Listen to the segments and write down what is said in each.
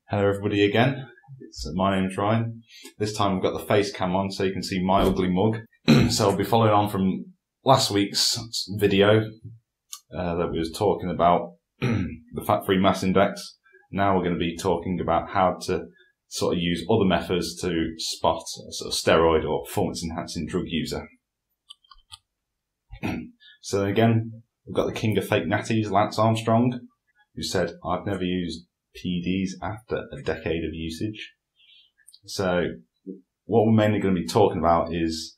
Hello everybody again, my name's Ryan. This time we've got the face cam on so you can see my ugly mug. So I'll be following on from last week's video that we was talking about the fat-free mass index. Now we're going to be talking about how to sort of use other methods to spot a sort of steroid or performance enhancing drug user. So again, we've got the king of fake natties, Armstrong, who said, "I've never used PEDs after a decade of usage." So what we're mainly going to be talking about is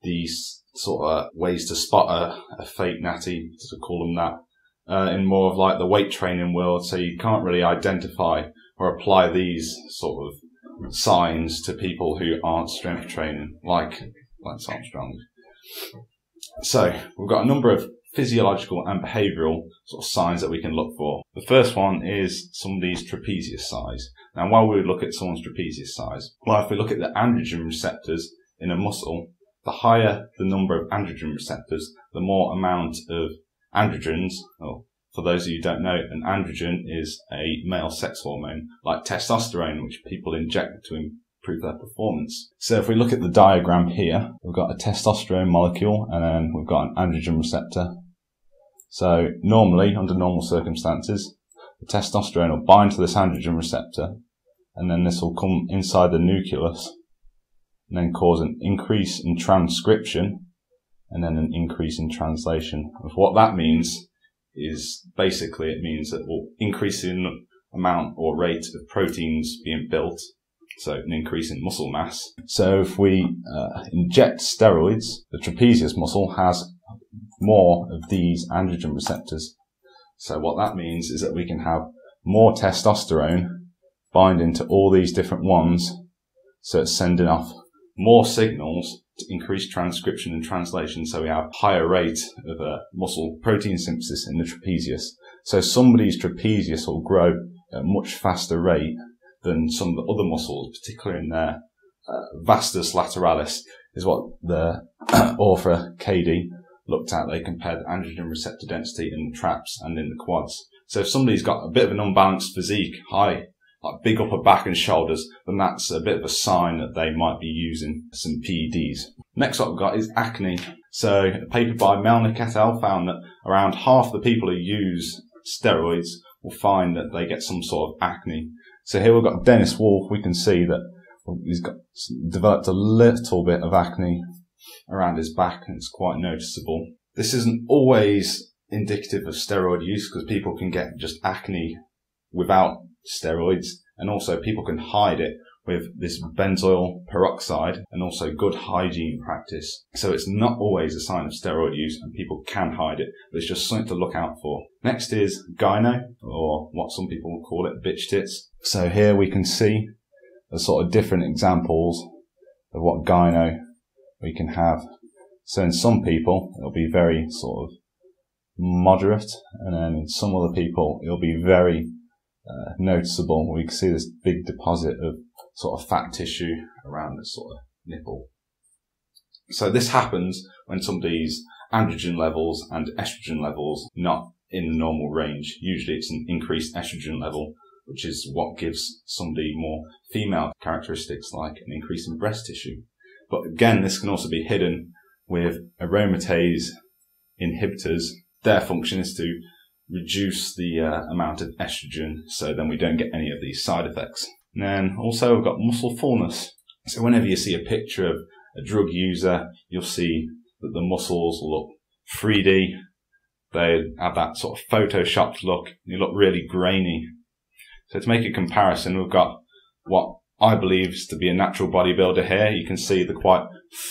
these sort of ways to spot a fake natty, to call them that, in more of like the weight training world. So you can't really identify or apply these sort of signs to people who aren't strength training, like Armstrong. So we've got a number of physiological and behavioural sort of signs that we can look for. The first one is somebody's trapezius size. Now, why would we look at someone's trapezius size? Well, if we look at the androgen receptors in a muscle, the higher the number of androgen receptors, the more amount of androgens. Well, for those of you who don't know, an androgen is a male sex hormone, like testosterone, which people inject to improve their performance. So if we look at the diagram here, we've got a testosterone molecule and then we've got an androgen receptor. So normally, under normal circumstances, the testosterone will bind to this androgen receptor and then this will come inside the nucleus and then cause an increase in transcription and then an increase in translation. And what that means is basically it means that we'll increase in amount or rate of proteins being built, so an increase in muscle mass. So if we inject steroids, the trapezius muscle has more of these androgen receptors. So what that means is that we can have more testosterone binding to all these different ones, so it's sending off more signals to increase transcription and translation, so we have higher rate of muscle protein synthesis in the trapezius. So somebody's trapezius will grow at a much faster rate than some of the other muscles, particularly in their vastus lateralis, is what the author KD looked at. They compared the androgen receptor density in the traps and in the quads. So if somebody's got a bit of an unbalanced physique, high, like big upper back and shoulders, then that's a bit of a sign that they might be using some PEDs. Next up we've got is acne. So a paper by Melnick et al. Found that around half the people who use steroids will find that they get some sort of acne. So here we've got Dennis Wolf. We can see that he's got developed a little bit of acne around his back, and it's quite noticeable. This isn't always indicative of steroid use, because people can get just acne without steroids, and also people can hide it with this benzoyl peroxide and also good hygiene practice. So it's not always a sign of steroid use, and people can hide it, but it's just something to look out for. Next is Gyno, or what some people call it, bitch tits. So here we can see the sort of different examples of what Gyno we can have. So in some people it'll be very sort of moderate, and then in some other people it'll be very noticeable. We can see this big deposit of sort of fat tissue around the sort of nipple. So this happens when somebody's androgen levels and estrogen levels not in the normal range. Usually it's an increased estrogen level, which is what gives somebody more female characteristics like an increase in breast tissue. But again, this can also be hidden with aromatase inhibitors. Their function is to reduce the amount of estrogen, so then we don't get any of these side effects. And then also we've got muscle fullness. So whenever you see a picture of a drug user, you'll see that the muscles look 3D. They have that sort of photoshopped look. They look really grainy. So to make a comparison, we've got what I believe is to be a natural bodybuilder here. You can see they're quite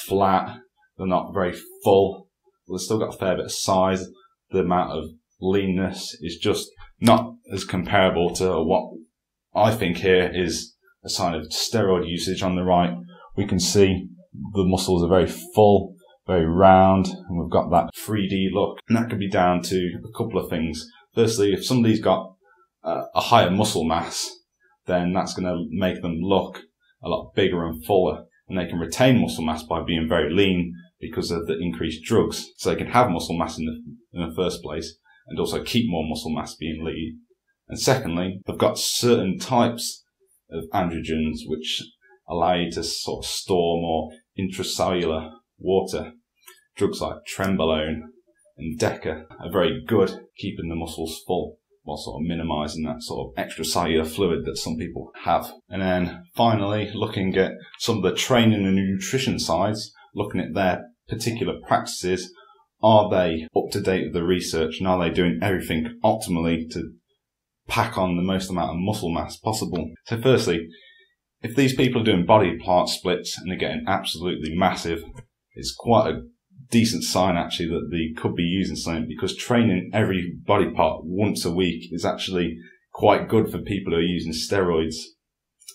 flat. They're not very full. They've still got a fair bit of size. The amount of leanness is just not as comparable to what I think here is a sign of steroid usage. On the right, we can see the muscles are very full, very round, and we've got that 3D look. And that could be down to a couple of things. Firstly, if somebody's got a higher muscle mass, then that's going to make them look a lot bigger and fuller, and they can retain muscle mass by being very lean because of the increased drugs. So they can have muscle mass in the first place and also keep more muscle mass being lean. And secondly, they've got certain types of androgens which allow you to sort of store more intracellular water. Drugs like Trenbolone and Deca are very good at keeping the muscles full while sort of minimising that sort of extracellular fluid that some people have. And then finally, looking at some of the training and nutrition sides, looking at their particular practices. Are they up to date with the research, and are they doing everything optimally to pack on the most amount of muscle mass possible? So firstly, if these people are doing body part splits and they're getting absolutely massive, it's quite a decent sign actually that they could be using something, because training every body part once a week is actually quite good for people who are using steroids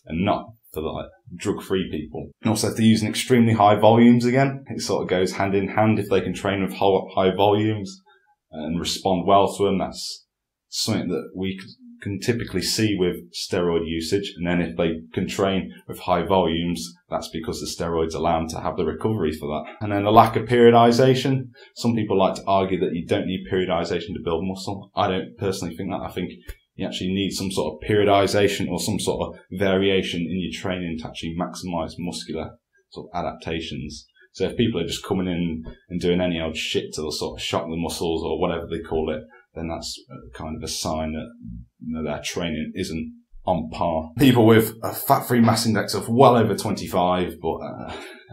and not for like drug-free people. And also if they're using extremely high volumes again, it sort of goes hand in hand. If they can train with high volumes and respond well to them, that's something that we can typically see with steroid usage. And then if they can train with high volumes, that's because the steroids allow them to have the recovery for that. And then the lack of periodization. Some people like to argue that you don't need periodization to build muscle. I don't personally think that. I think you actually need some sort of periodization or some sort of variation in your training to actually maximize muscular sort of adaptations. So if people are just coming in and doing any old shit to sort of shock the muscles or whatever they call it, then that's kind of a sign that their training isn't on par. People with a fat-free mass index of well over 25, but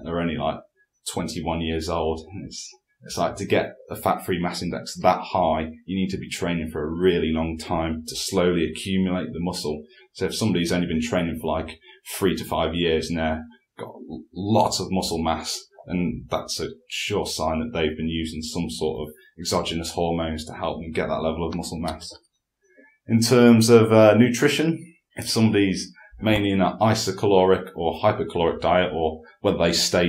are only like 21 years old. It's like, to get a fat-free mass index that high, you need to be training for a really long time to slowly accumulate the muscle. So if somebody's only been training for like 3 to 5 years and they've got lots of muscle mass, and that's a sure sign that they've been using some sort of exogenous hormones to help them get that level of muscle mass. In terms of nutrition, if somebody's mainly in an isocaloric or hypercaloric diet, or whether they stay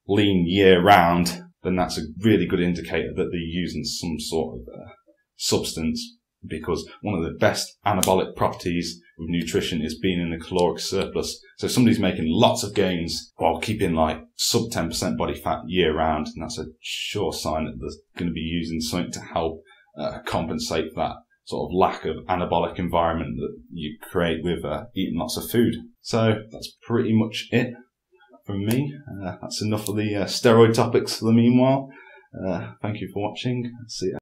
lean year round, then that's a really good indicator that they're using some sort of substance, because one of the best anabolic properties with nutrition is being in a caloric surplus. So if somebody's making lots of gains while keeping like sub 10% body fat year round, and that's a sure sign that they're going to be using something to help compensate for that sort of lack of anabolic environment that you create with eating lots of food. So that's pretty much it from me. That's enough of the steroid topics for the meanwhile. Thank you for watching. See ya.